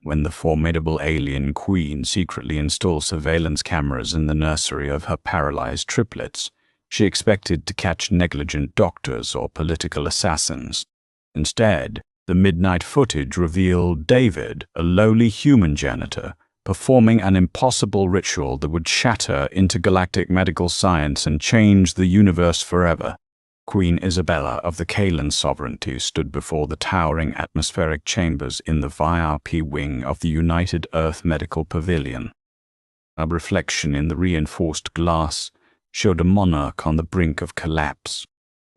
when the formidable alien queen secretly installed surveillance cameras in the nursery of her paralyzed triplets. She expected to catch negligent doctors or political assassins. Instead, the midnight footage revealed David, a lowly human janitor, performing an impossible ritual that would shatter intergalactic medical science and change the universe forever. Queen Isabella of the Kalan sovereignty stood before the towering atmospheric chambers in the VIP wing of the United Earth Medical Pavilion. A reflection in the reinforced glass showed a monarch on the brink of collapse.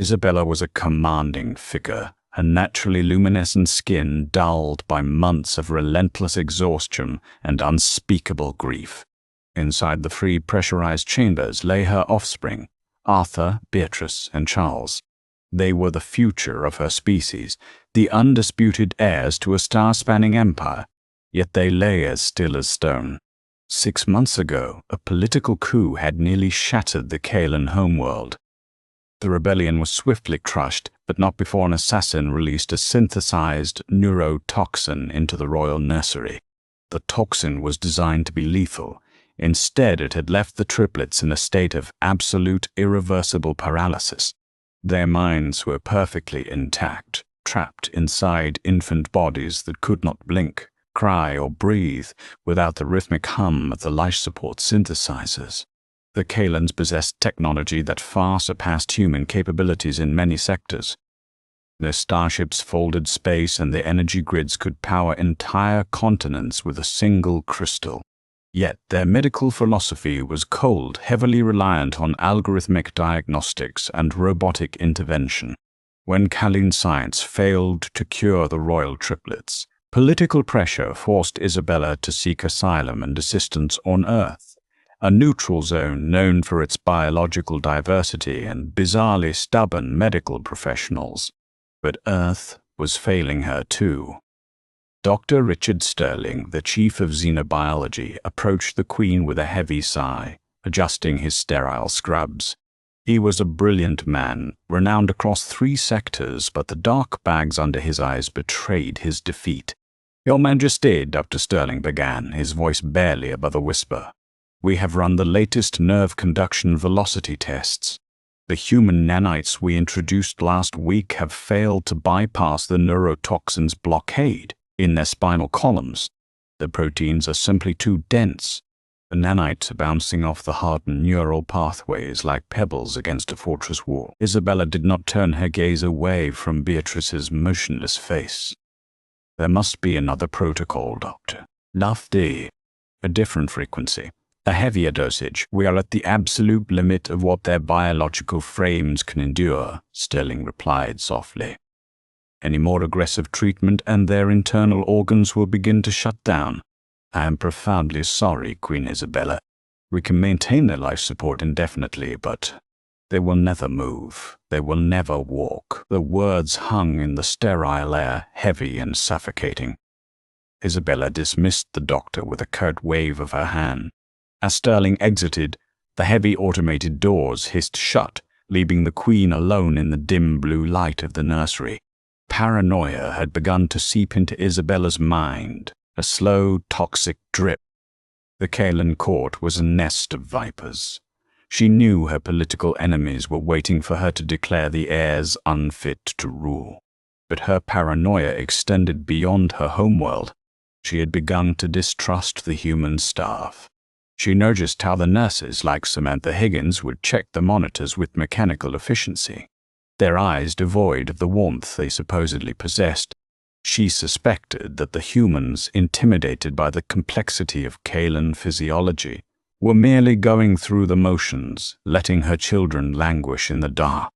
Isabella was a commanding figure, her naturally luminescent skin dulled by months of relentless exhaustion and unspeakable grief. Inside the three pressurized chambers lay her offspring, Arthur, Beatrice, and Charles. They were the future of her species, the undisputed heirs to a star-spanning empire, yet they lay as still as stone. 6 months ago, a political coup had nearly shattered the Kalan homeworld. The rebellion was swiftly crushed, but not before an assassin released a synthesized neurotoxin into the royal nursery. The toxin was designed to be lethal. Instead, it had left the triplets in a state of absolute, irreversible paralysis. Their minds were perfectly intact, trapped inside infant bodies that could not blink, cry, or breathe without the rhythmic hum of the life support synthesizers. The Kalans possessed technology that far surpassed human capabilities in many sectors. Their starships folded space, and their energy grids could power entire continents with a single crystal. Yet their medical philosophy was cold, heavily reliant on algorithmic diagnostics and robotic intervention. When Kalan science failed to cure the royal triplets, political pressure forced Isabella to seek asylum and assistance on Earth, a neutral zone known for its biological diversity and bizarrely stubborn medical professionals. But Earth was failing her too. Dr. Richard Sterling, the chief of xenobiology, approached the Queen with a heavy sigh, adjusting his sterile scrubs. He was a brilliant man, renowned across 3 sectors, but the dark bags under his eyes betrayed his defeat. "Your Majesty," Dr. Sterling began, his voice barely above a whisper, "we have run the latest nerve conduction velocity tests. The human nanites we introduced last week have failed to bypass the neurotoxin's blockade in their spinal columns. The proteins are simply too dense. The nanites are bouncing off the hardened neural pathways like pebbles against a fortress wall." Isabella did not turn her gaze away from Beatrice's motionless face. "There must be another protocol, Doctor. Lofty. A different frequency. A heavier dosage. We are at the absolute limit of what their biological frames can endure," Sterling replied softly. "Any more aggressive treatment and their internal organs will begin to shut down. I am profoundly sorry, Queen Isabella. We can maintain their life support indefinitely, but they will never move. They will never walk." The words hung in the sterile air, heavy and suffocating. Isabella dismissed the doctor with a curt wave of her hand. As Sterling exited, the heavy automated doors hissed shut, leaving the Queen alone in the dim blue light of the nursery. Paranoia had begun to seep into Isabella's mind, a slow, toxic drip. The Kalan court was a nest of vipers. She knew her political enemies were waiting for her to declare the heirs unfit to rule. But her paranoia extended beyond her homeworld. She had begun to distrust the human staff. She noticed how the nurses, like Samantha Higgins, would check the monitors with mechanical efficiency, their eyes devoid of the warmth they supposedly possessed. She suspected that the humans, intimidated by the complexity of Kalan physiology, were merely going through the motions, letting her children languish in the dark.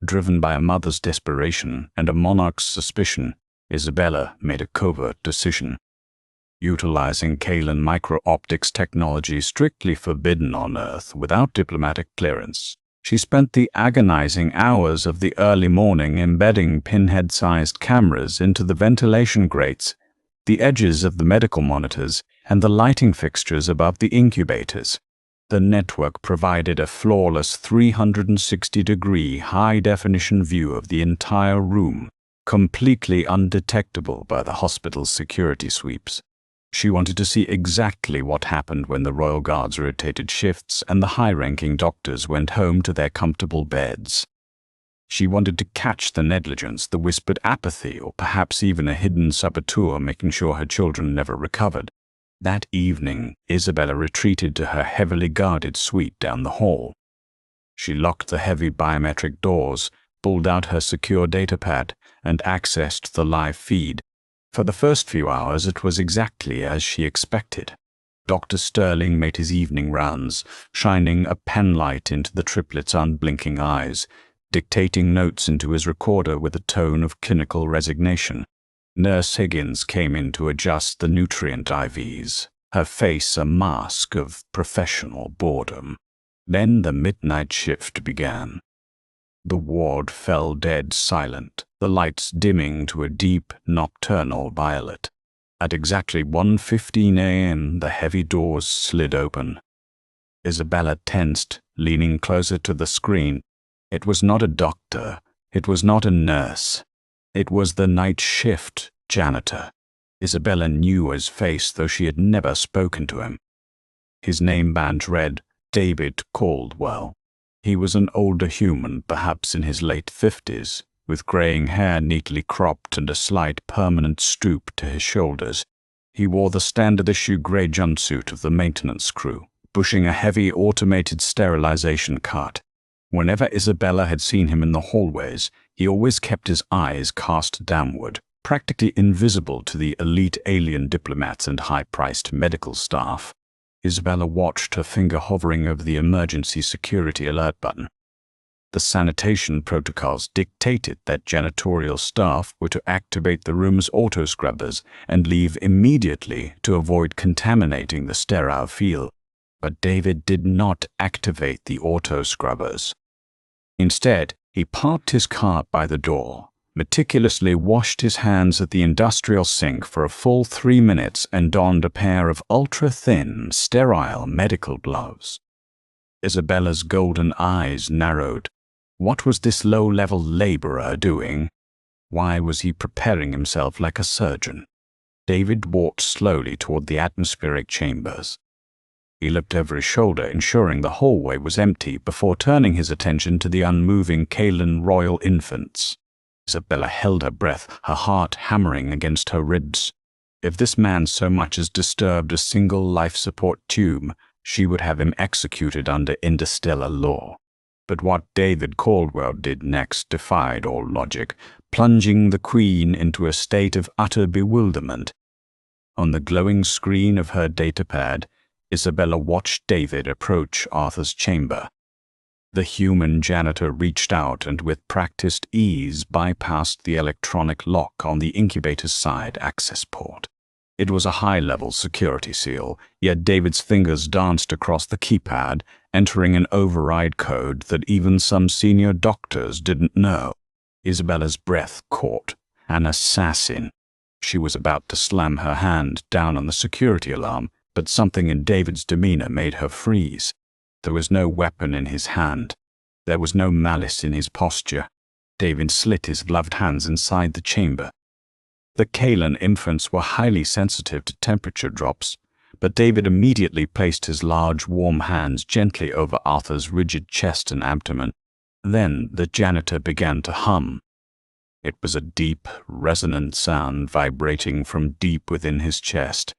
Driven by a mother's desperation and a monarch's suspicion, Isabella made a covert decision. Utilizing Kalan micro-optics technology strictly forbidden on Earth without diplomatic clearance, she spent the agonizing hours of the early morning embedding pinhead-sized cameras into the ventilation grates, the edges of the medical monitors, and the lighting fixtures above the incubators. The network provided a flawless 360-degree high-definition view of the entire room, completely undetectable by the hospital's security sweeps. She wanted to see exactly what happened when the royal guards rotated shifts and the high-ranking doctors went home to their comfortable beds. She wanted to catch the negligence, the whispered apathy, or perhaps even a hidden saboteur making sure her children never recovered. That evening, Isabella retreated to her heavily guarded suite down the hall. She locked the heavy biometric doors, pulled out her secure datapad, and accessed the live feed. For the first few hours, it was exactly as she expected. Dr. Sterling made his evening rounds, shining a penlight into the triplets' unblinking eyes, dictating notes into his recorder with a tone of clinical resignation. Nurse Higgins came in to adjust the nutrient IVs, her face a mask of professional boredom. Then the midnight shift began. The ward fell dead silent, the lights dimming to a deep, nocturnal violet. At exactly 1:15 a.m., the heavy doors slid open. Isabella tensed, leaning closer to the screen. It was not a doctor. It was not a nurse. It was the night shift janitor. Isabella knew his face, though she had never spoken to him. His name badge read David Caldwell. He was an older human, perhaps in his late 50s, with graying hair neatly cropped and a slight permanent stoop to his shoulders. He wore the standard-issue gray jumpsuit of the maintenance crew, pushing a heavy automated sterilization cart. Whenever Isabella had seen him in the hallways, he always kept his eyes cast downward, practically invisible to the elite alien diplomats and high-priced medical staff. Isabella watched, her finger hovering over the emergency security alert button. The sanitation protocols dictated that janitorial staff were to activate the room's auto-scrubbers and leave immediately to avoid contaminating the sterile field. But David did not activate the auto-scrubbers. Instead, he parked his car by the door, meticulously washed his hands at the industrial sink for a full 3 minutes, and donned a pair of ultra-thin, sterile medical gloves. Isabella's golden eyes narrowed. What was this low-level laborer doing? Why was he preparing himself like a surgeon? David walked slowly toward the atmospheric chambers. He looked over his shoulder, ensuring the hallway was empty, before turning his attention to the unmoving Kalan royal infants. Isabella held her breath, her heart hammering against her ribs. If this man so much as disturbed a single life support tube, she would have him executed under interstellar law. But what David Caldwell did next defied all logic, plunging the Queen into a state of utter bewilderment. On the glowing screen of her datapad, Isabella watched David approach Arthur's chamber. The human janitor reached out and with practiced ease bypassed the electronic lock on the incubator's side access port. It was a high-level security seal, yet David's fingers danced across the keypad, entering an override code that even some senior doctors didn't know. Isabella's breath caught. An assassin. She was about to slam her hand down on the security alarm, but something in David's demeanor made her freeze. There was no weapon in his hand. There was no malice in his posture. David slit his gloved hands inside the chamber. The Kalan infants were highly sensitive to temperature drops, but David immediately placed his large, warm hands gently over Arthur's rigid chest and abdomen. Then the janitor began to hum. It was a deep, resonant sound vibrating from deep within his chest.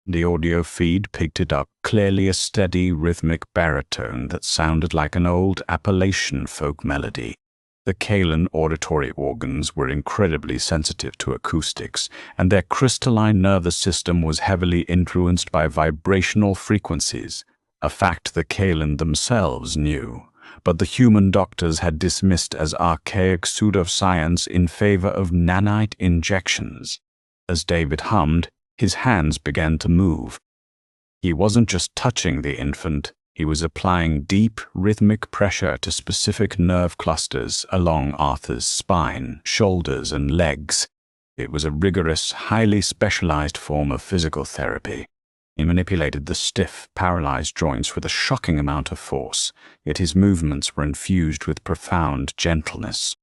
The audio feed picked it up, clearly a steady, rhythmic baritone that sounded like an old Appalachian folk melody. The Kalan auditory organs were incredibly sensitive to acoustics, and their crystalline nervous system was heavily influenced by vibrational frequencies, a fact the Kalan themselves knew, but the human doctors had dismissed as archaic pseudoscience in favor of nanite injections. As David hummed, his hands began to move. He wasn't just touching the infant. He was applying deep, rhythmic pressure to specific nerve clusters along Arthur's spine, shoulders, and legs. It was a rigorous, highly specialized form of physical therapy. He manipulated the stiff, paralyzed joints with a shocking amount of force, yet his movements were infused with profound gentleness.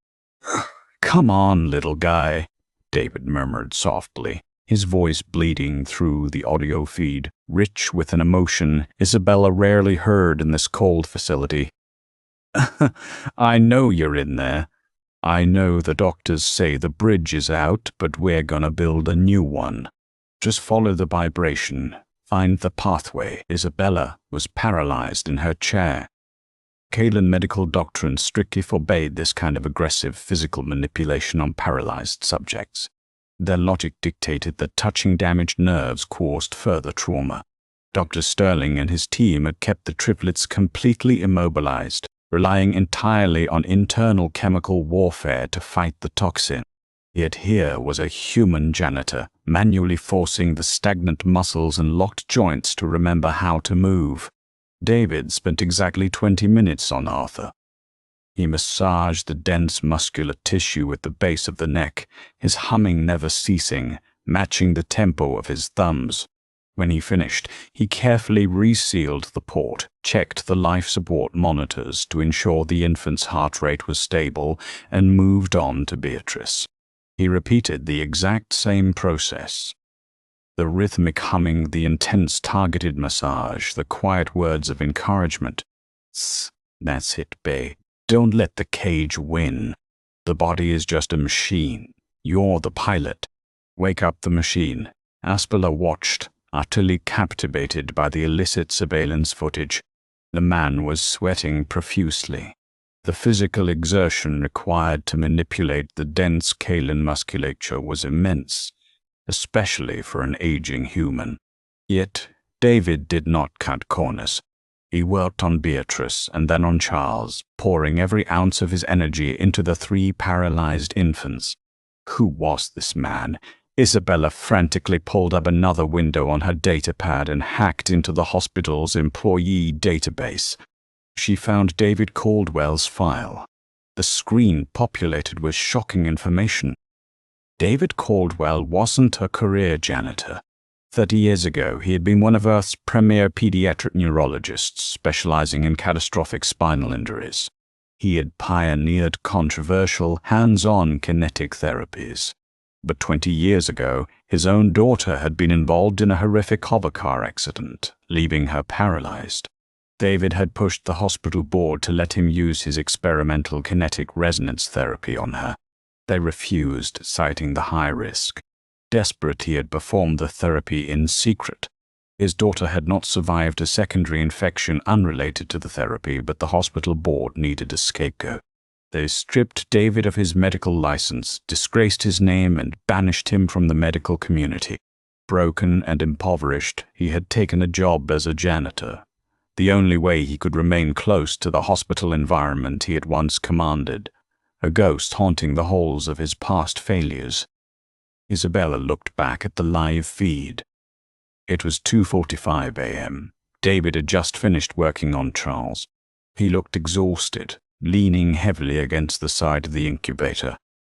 "Come on, little guy," David murmured softly. his voice bleeding through the audio feed, rich with an emotion Isabella rarely heard in this cold facility. "I know you're in there. I know the doctors say the bridge is out, but we're gonna build a new one. Just follow the vibration. Find the pathway." Isabella was paralyzed in her chair. Kalen medical doctrine strictly forbade this kind of aggressive physical manipulation on paralyzed subjects. Their logic dictated that touching damaged nerves caused further trauma. Dr. Sterling and his team had kept the triplets completely immobilized, relying entirely on internal chemical warfare to fight the toxin. Yet here was a human janitor, manually forcing the stagnant muscles and locked joints to remember how to move. David spent exactly 20 minutes on Arthur. He massaged the dense muscular tissue at the base of the neck, his humming never ceasing, matching the tempo of his thumbs. When he finished, he carefully resealed the port, checked the life support monitors to ensure the infant's heart rate was stable, and moved on to Beatrice. He repeated the exact same process. The rhythmic humming, the intense targeted massage, the quiet words of encouragement. "Tss, that's it, bae. Don't let the cage win. The body is just a machine. You're the pilot. Wake up the machine." Aspella watched, utterly captivated by the illicit surveillance footage. The man was sweating profusely. The physical exertion required to manipulate the dense kaolin musculature was immense, especially for an aging human. Yet David did not cut corners. He worked on Beatrice and then on Charles, pouring every ounce of his energy into the 3 paralyzed infants. Who was this man? Isabella frantically pulled up another window on her datapad and hacked into the hospital's employee database. She found David Caldwell's file. The screen populated with shocking information. David Caldwell wasn't a career janitor. 30 years ago, he had been one of Earth's premier pediatric neurologists specializing in catastrophic spinal injuries. He had pioneered controversial, hands-on kinetic therapies. But 20 years ago, his own daughter had been involved in a horrific hovercar accident, leaving her paralyzed. David had pushed the hospital board to let him use his experimental kinetic resonance therapy on her. They refused, citing the high risk. Desperate, he had performed the therapy in secret. His daughter had not survived a secondary infection unrelated to the therapy, but the hospital board needed a scapegoat. They stripped David of his medical license, disgraced his name, and banished him from the medical community. Broken and impoverished, he had taken a job as a janitor, the only way he could remain close to the hospital environment he had once commanded, a ghost haunting the halls of his past failures. Isabella looked back at the live feed. It was 2:45 a.m. David had just finished working on Charles. He looked exhausted, leaning heavily against the side of the incubator.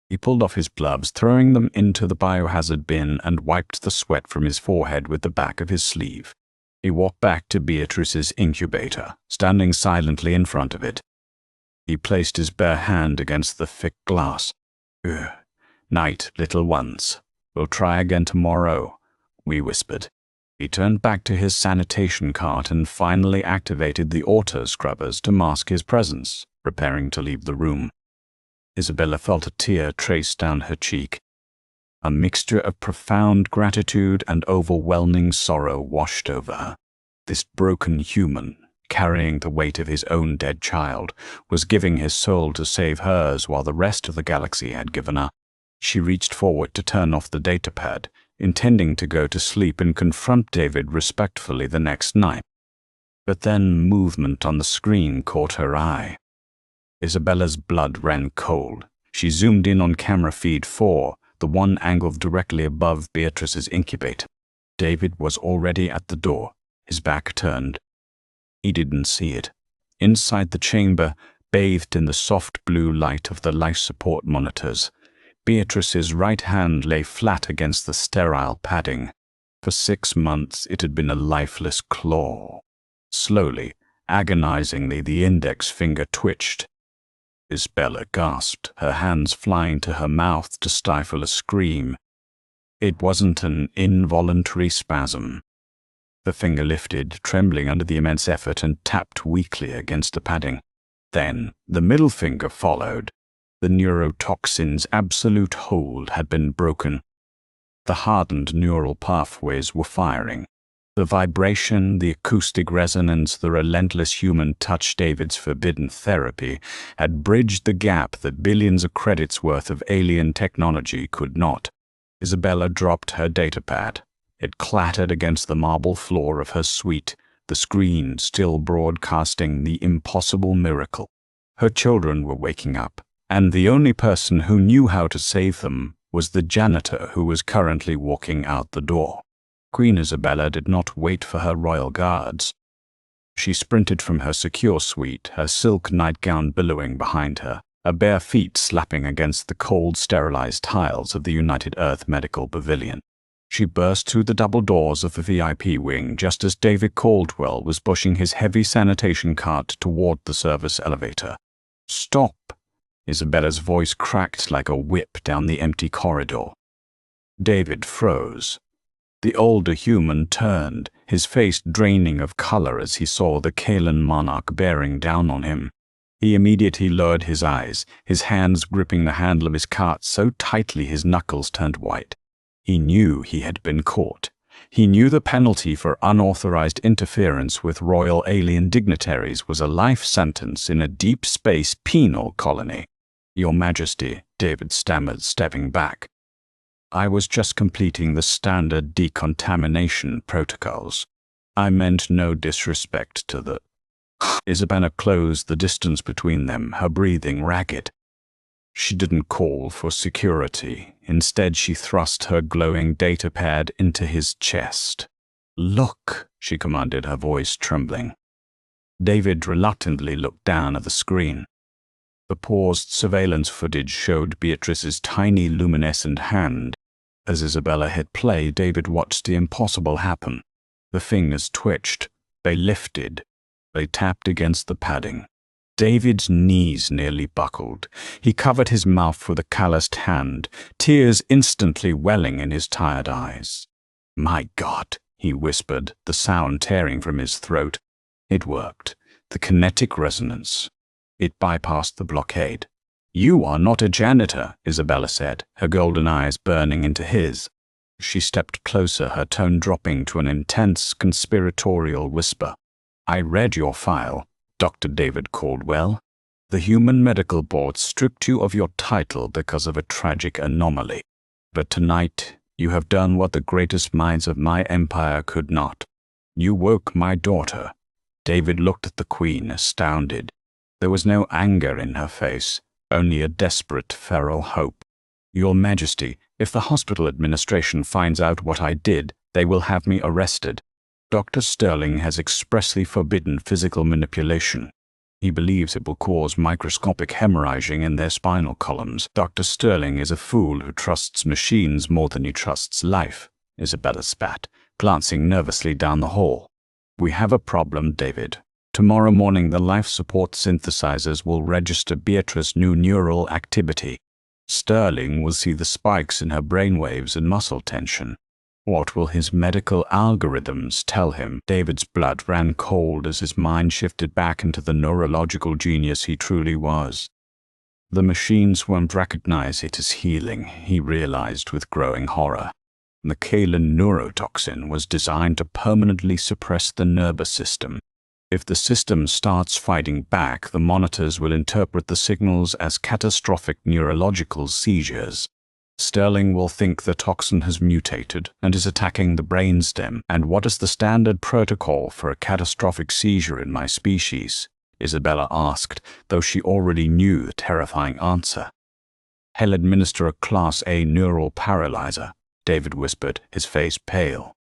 He pulled off his gloves, throwing them into the biohazard bin, and wiped the sweat from his forehead with the back of his sleeve. He walked back to Beatrice's incubator, standing silently in front of it. He placed his bare hand against the thick glass. "Ugh. Night, little ones. We'll try again tomorrow," we whispered. He turned back to his sanitation cart and finally activated the auto scrubbers to mask his presence, preparing to leave the room. Isabella felt a tear trace down her cheek. A mixture of profound gratitude and overwhelming sorrow washed over her. This broken human, carrying the weight of his own dead child, was giving his soul to save hers while the rest of the galaxy had given up. She reached forward to turn off the datapad, intending to go to sleep and confront David respectfully the next night. But then movement on the screen caught her eye. Isabella's blood ran cold. She zoomed in on camera feed 4, the one angled directly above Beatrice's incubator. David was already at the door, his back turned. He didn't see it. Inside the chamber, bathed in the soft blue light of the life support monitors, Beatrice's right hand lay flat against the sterile padding. For 6 months it had been a lifeless claw. Slowly, agonizingly, the index finger twitched. Isabella gasped, her hands flying to her mouth to stifle a scream. It wasn't an involuntary spasm. The finger lifted, trembling under the immense effort, and tapped weakly against the padding. Then the middle finger followed. The neurotoxin's absolute hold had been broken. The hardened neural pathways were firing. The vibration, the acoustic resonance, the relentless human touch, David's forbidden therapy, had bridged the gap that billions of credits worth of alien technology could not. Isabella dropped her datapad. It clattered against the marble floor of her suite, the screen still broadcasting the impossible miracle. Her children were waking up, and the only person who knew how to save them was the janitor who was currently walking out the door. Queen Isabella did not wait for her royal guards. She sprinted from her secure suite, her silk nightgown billowing behind her, her bare feet slapping against the cold, sterilized tiles of the United Earth Medical Pavilion. She burst through the double doors of the VIP wing just as David Caldwell was pushing his heavy sanitation cart toward the service elevator. "Stop!" Isabella's voice cracked like a whip down the empty corridor. David froze. The older human turned, his face draining of color as he saw the Kalan monarch bearing down on him. He immediately lowered his eyes, his hands gripping the handle of his cart so tightly his knuckles turned white. He knew he had been caught. He knew the penalty for unauthorized interference with royal alien dignitaries was a life sentence in a deep space penal colony. "Your Majesty," David stammered, stepping back. "I was just completing the standard decontamination protocols. I meant no disrespect to the—" Isabella closed the distance between them, her breathing ragged. She didn't call for security. Instead, she thrust her glowing datapad into his chest. "Look," she commanded, her voice trembling. David reluctantly looked down at the screen. The paused surveillance footage showed Beatrice's tiny luminescent hand. As Isabella hit play, David watched the impossible happen. The fingers twitched. They lifted. They tapped against the padding. David's knees nearly buckled. He covered his mouth with a calloused hand, tears instantly welling in his tired eyes. "My God," he whispered, the sound tearing from his throat. It worked. The kinetic resonance. It bypassed the blockade. "You are not a janitor," Isabella said, her golden eyes burning into his. She stepped closer, her tone dropping to an intense, conspiratorial whisper. "I read your file, Dr. David Caldwell. The Human Medical Board stripped you of your title because of a tragic anomaly. But tonight, you have done what the greatest minds of my empire could not. You woke my daughter." David looked at the Queen, astounded. There was no anger in her face, only a desperate, feral hope. "Your Majesty, if the hospital administration finds out what I did, they will have me arrested. Dr. Sterling has expressly forbidden physical manipulation. He believes it will cause microscopic hemorrhaging in their spinal columns. Dr. Sterling is a fool who trusts machines more than he trusts life," Isabella spat, glancing nervously down the hall. "We have a problem, David. Tomorrow morning the life support synthesizers will register Beatrice's new neural activity. Sterling will see the spikes in her brainwaves and muscle tension. What will his medical algorithms tell him?" David's blood ran cold as his mind shifted back into the neurological genius he truly was. The machines won't recognize it as healing, he realized with growing horror. The Kalan neurotoxin was designed to permanently suppress the nervous system. If the system starts fighting back, the monitors will interpret the signals as catastrophic neurological seizures. Sterling will think the toxin has mutated and is attacking the brainstem. "And what is the standard protocol for a catastrophic seizure in my species?" Isabella asked, though she already knew the terrifying answer. "He'll administer a Class A neural paralyzer," David whispered, his face pale.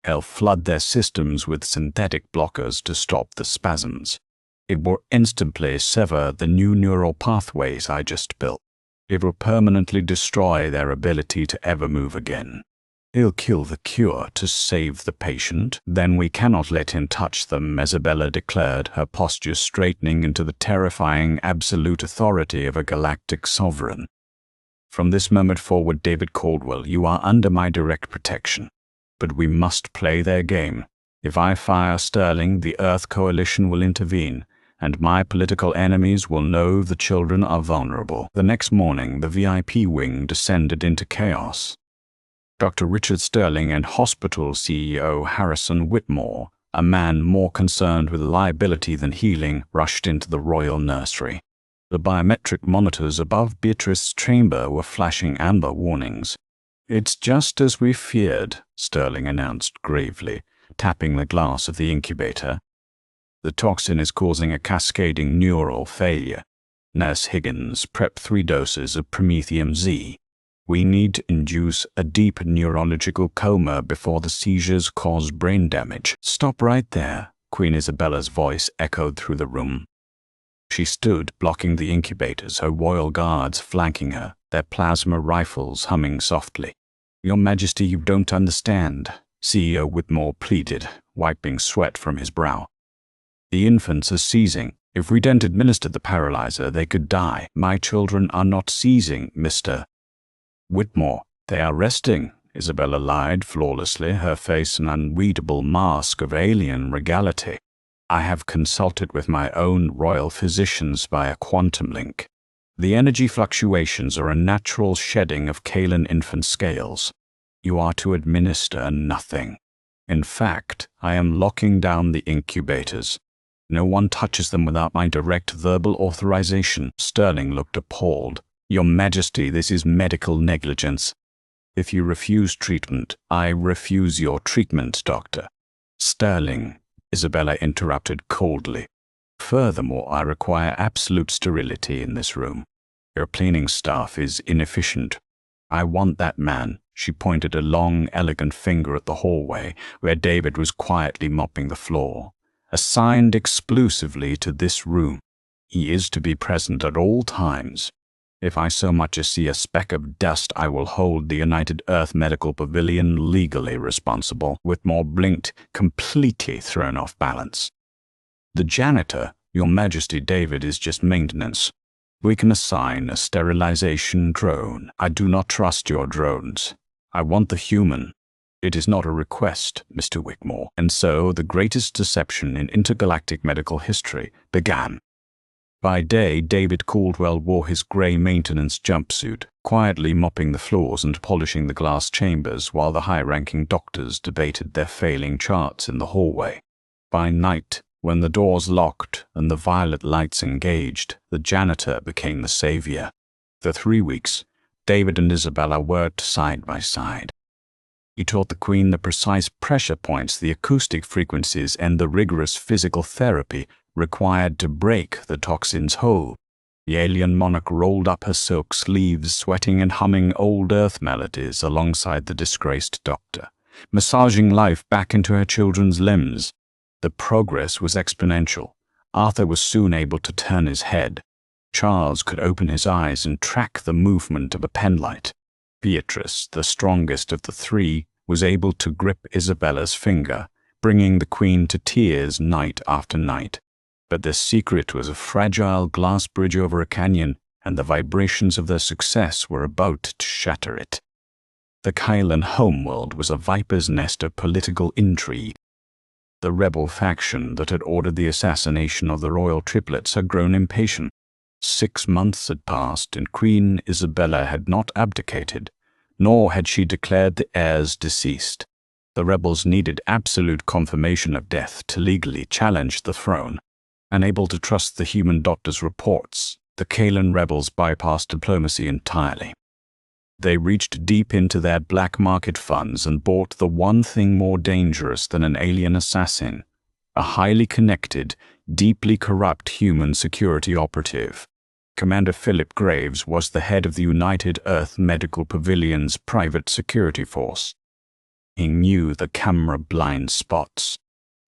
"He'll flood their systems with synthetic blockers to stop the spasms. It will instantly sever the new neural pathways I just built. It will permanently destroy their ability to ever move again. He'll kill the cure to save the patient. Then we cannot let him touch them," Isabella declared, her posture straightening into the terrifying absolute authority of a galactic sovereign. From this moment forward, David Caldwell, you are under my direct protection. But we must play their game. If I fire Sterling, the Earth Coalition will intervene, and my political enemies will know the children are vulnerable. The next morning, the VIP wing descended into chaos. Dr. Richard Sterling and hospital CEO Harrison Whitmore, a man more concerned with liability than healing, rushed into the royal nursery. The biometric monitors above Beatrice's chamber were flashing amber warnings. "It's just as we feared," Sterling announced gravely, tapping the glass of the incubator. "The toxin is causing a cascading neural failure. Nurse Higgins, prep 3 doses of Promethium Z. We need to induce a deep neurological coma before the seizures cause brain damage." "Stop right there," Queen Isabella's voice echoed through the room. She stood, blocking the incubators, her royal guards flanking her, their plasma rifles humming softly. "Your Majesty, you don't understand," CEO Whitmore pleaded, wiping sweat from his brow. "The infants are seizing. If we don't administer the paralyzer, they could die." "My children are not seizing, Mr. Whitmore. They are resting," Isabella lied flawlessly, her face an unreadable mask of alien regality. "I have consulted with my own royal physicians via quantum link. The energy fluctuations are a natural shedding of Kalan infant scales. You are to administer nothing. In fact, I am locking down the incubators. No one touches them without my direct verbal authorization." Sterling looked appalled. "Your Majesty, this is medical negligence." "If you refuse treatment, I refuse your treatment, Doctor." "Sterling," Isabella interrupted coldly. "Furthermore, I require absolute sterility in this room. Your cleaning staff is inefficient. I want that man." She pointed a long, elegant finger at the hallway, where David was quietly mopping the floor. "Assigned exclusively to this room. He is to be present at all times. If I so much as see a speck of dust, I will hold the United Earth Medical Pavilion legally responsible." Whitmore blinked, completely thrown off balance. "The janitor, Your Majesty, David, is just maintenance. We can assign a sterilization drone." "I do not trust your drones. I want the human." "It is not a request, Mr. Whitmore." And so the greatest deception in intergalactic medical history began. By day, David Caldwell wore his gray maintenance jumpsuit, quietly mopping the floors and polishing the glass chambers while the high-ranking doctors debated their failing charts in the hallway. By night, when the doors locked and the violet lights engaged, the janitor became the savior. For 3 weeks, David and Isabella worked side by side. He taught the Queen the precise pressure points, the acoustic frequencies, and the rigorous physical therapy required to break the toxin's hold. The alien monarch rolled up her silk sleeves, sweating and humming old Earth melodies alongside the disgraced doctor, massaging life back into her children's limbs. The progress was exponential. Arthur was soon able to turn his head. Charles could open his eyes and track the movement of a penlight. Beatrice, the strongest of the 3, was able to grip Isabella's finger, bringing the Queen to tears night after night. But their secret was a fragile glass bridge over a canyon, and the vibrations of their success were about to shatter it. The Kylan homeworld was a viper's nest of political intrigue. The rebel faction that had ordered the assassination of the royal triplets had grown impatient. 6 months had passed, and Queen Isabella had not abdicated, nor had she declared the heirs deceased. The rebels needed absolute confirmation of death to legally challenge the throne. Unable to trust the human doctor's reports, the Kalan rebels bypassed diplomacy entirely. They reached deep into their black market funds and bought the one thing more dangerous than an alien assassin: a highly connected, deeply corrupt human security operative. Commander Philip Graves was the head of the United Earth Medical Pavilion's private security force. He knew the camera blind spots.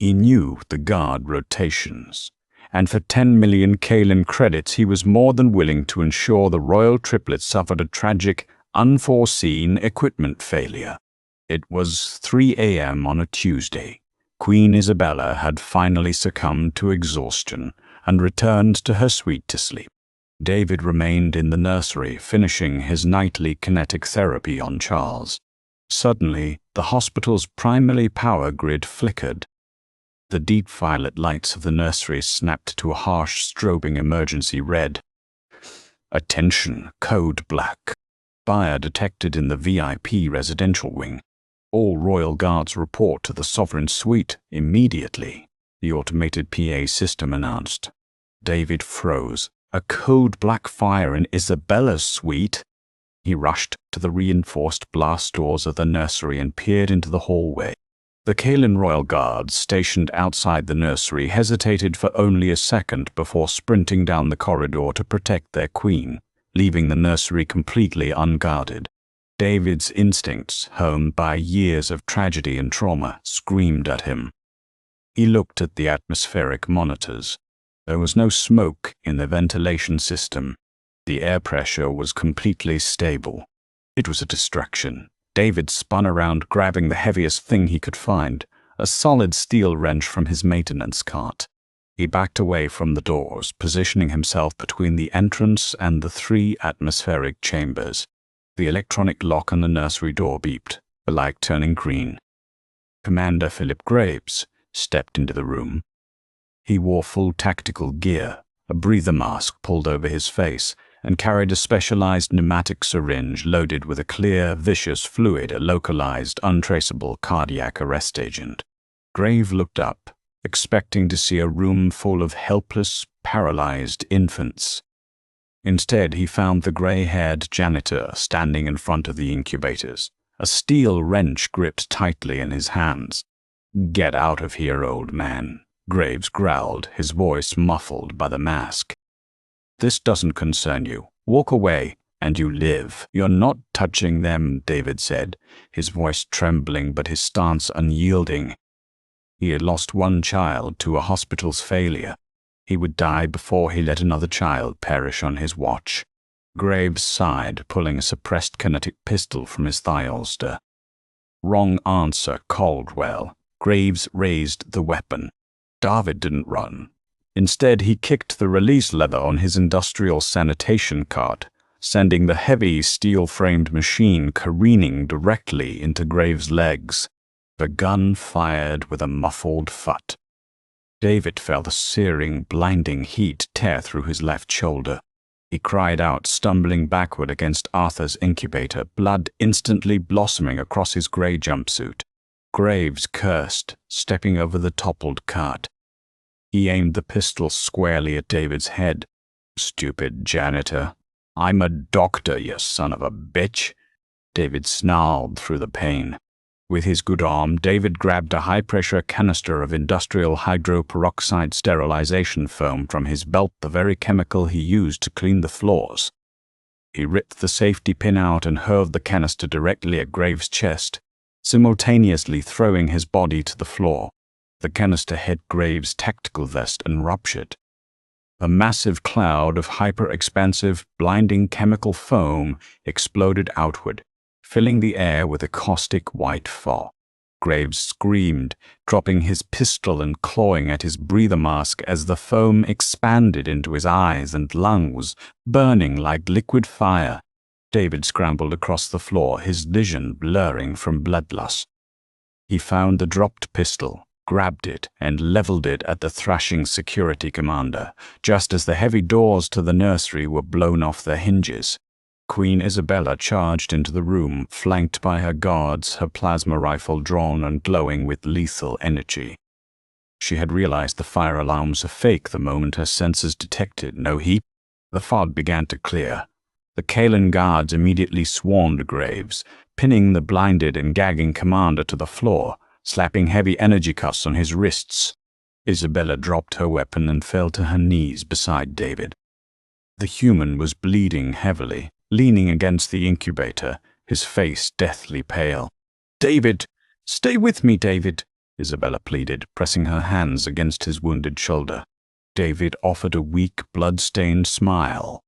He knew the guard rotations. And for 10 million Kalan credits, he was more than willing to ensure the royal triplets suffered a tragic, unforeseen equipment failure. It was 3 a.m. on a Tuesday. Queen Isabella had finally succumbed to exhaustion and returned to her suite to sleep. David remained in the nursery, finishing his nightly kinetic therapy on Charles. Suddenly, the hospital's primary power grid flickered. The deep violet lights of the nursery snapped to a harsh, strobing emergency red. Attention, code black. Fire detected in the VIP residential wing. All royal guards report to the sovereign suite immediately, the automated PA system announced. David froze. A code black fire in Isabella's suite? He rushed to the reinforced blast doors of the nursery and peered into the hallway. The Kalen Royal Guards stationed outside the nursery hesitated for only a second before sprinting down the corridor to protect their queen, leaving the nursery completely unguarded. David's instincts, honed by years of tragedy and trauma, screamed at him. He looked at the atmospheric monitors. There was no smoke in the ventilation system. The air pressure was completely stable. It was a distraction. David spun around, grabbing the heaviest thing he could find, a solid steel wrench from his maintenance cart. He backed away from the doors, positioning himself between the entrance and the 3 atmospheric chambers. The electronic lock on the nursery door beeped, the light turning green. Commander Philip Graves stepped into the room. He wore full tactical gear, a breather mask pulled over his face, and carried a specialized pneumatic syringe loaded with a clear, viscous fluid, a localized, untraceable cardiac arrest agent. Graves looked up, expecting to see a room full of helpless, paralyzed infants. Instead, he found the gray-haired janitor standing in front of the incubators, a steel wrench gripped tightly in his hands. "Get out of here, old man," Graves growled, his voice muffled by the mask. "This doesn't concern you. Walk away, and you live." "You're not touching them," David said, his voice trembling but his stance unyielding. He had lost one child to a hospital's failure. He would die before he let another child perish on his watch. Graves sighed, pulling a suppressed kinetic pistol from his thigh holster. "Wrong answer, Caldwell." Graves raised the weapon. David didn't run. Instead, he kicked the release lever on his industrial sanitation cart, sending the heavy steel-framed machine careening directly into Graves' legs. The gun fired with a muffled thud. David felt the searing, blinding heat tear through his left shoulder. He cried out, stumbling backward against Arthur's incubator, blood instantly blossoming across his gray jumpsuit. Graves cursed, stepping over the toppled cart. He aimed the pistol squarely at David's head. "Stupid janitor. I'm a doctor, you son of a bitch." David snarled through the pain. With his good arm, David grabbed a high-pressure canister of industrial hydroperoxide sterilization foam from his belt, the very chemical he used to clean the floors. He ripped the safety pin out and hurled the canister directly at Graves' chest, simultaneously throwing his body to the floor. The canister hit Graves' tactical vest and ruptured. A massive cloud of hyper-expansive, blinding chemical foam exploded outward, filling the air with a caustic white fog. Graves screamed, dropping his pistol and clawing at his breather mask as the foam expanded into his eyes and lungs, burning like liquid fire. David scrambled across the floor, his vision blurring from bloodlust. He found the dropped pistol, grabbed it, and leveled it at the thrashing security commander, just as the heavy doors to the nursery were blown off their hinges. Queen Isabella charged into the room, flanked by her guards, her plasma rifle drawn and glowing with lethal energy. She had realized the fire alarms were fake the moment her senses detected no heat. The fog began to clear. The Kalen guards immediately swarmed Graves, pinning the blinded and gagging commander to the floor, slapping heavy energy cuffs on his wrists. Isabella dropped her weapon and fell to her knees beside David. The human was bleeding heavily, leaning against the incubator, his face deathly pale. "David! Stay with me, David!" Isabella pleaded, pressing her hands against his wounded shoulder. David offered a weak, blood-stained smile.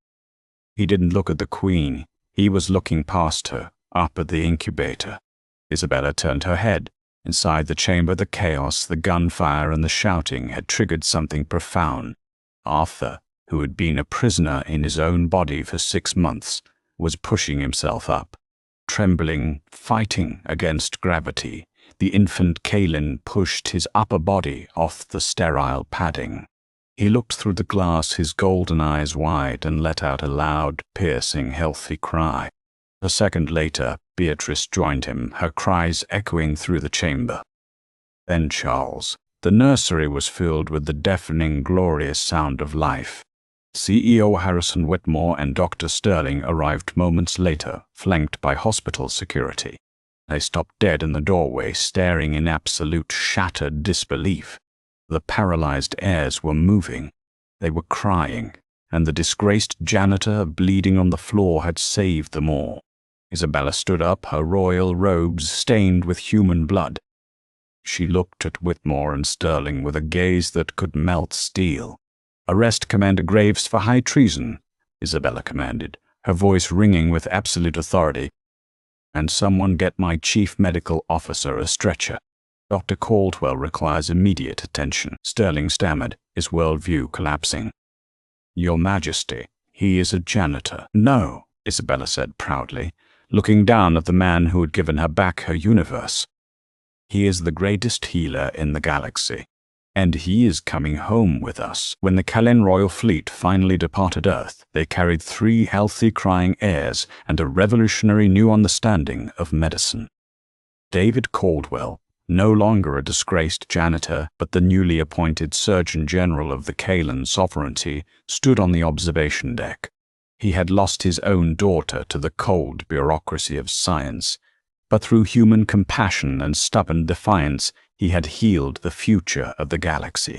He didn't look at the Queen. He was looking past her, up at the incubator. Isabella turned her head. Inside the chamber, the chaos, the gunfire, and the shouting had triggered something profound. Arthur, who had been a prisoner in his own body for 6 months, was pushing himself up. Trembling, fighting against gravity, the infant Kalen pushed his upper body off the sterile padding. He looked through the glass, his golden eyes wide, and let out a loud, piercing, healthy cry. A second later, Beatrice joined him, her cries echoing through the chamber. Then Charles. The nursery was filled with the deafening, glorious sound of life. CEO Harrison Whitmore and Dr. Sterling arrived moments later, flanked by hospital security. They stopped dead in the doorway, staring in absolute shattered disbelief. The paralyzed heirs were moving. They were crying, and the disgraced janitor, bleeding on the floor, had saved them all. Isabella stood up, her royal robes stained with human blood. She looked at Whitmore and Sterling with a gaze that could melt steel. "Arrest Commander Graves for high treason," Isabella commanded, her voice ringing with absolute authority. "And someone get my chief medical officer a stretcher. Dr. Caldwell requires immediate attention," Sterling stammered, his worldview collapsing. "Your Majesty, he is a janitor." "No," Isabella said proudly, looking down at the man who had given her back her universe. "He is the greatest healer in the galaxy. And he is coming home with us." When the Kalen royal fleet finally departed Earth, they carried 3 healthy, crying heirs and a revolutionary new understanding of medicine. David Caldwell, no longer a disgraced janitor, but the newly appointed Surgeon General of the Kalen sovereignty, stood on the observation deck. He had lost his own daughter to the cold bureaucracy of science, but through human compassion and stubborn defiance, he had healed the future of the galaxy.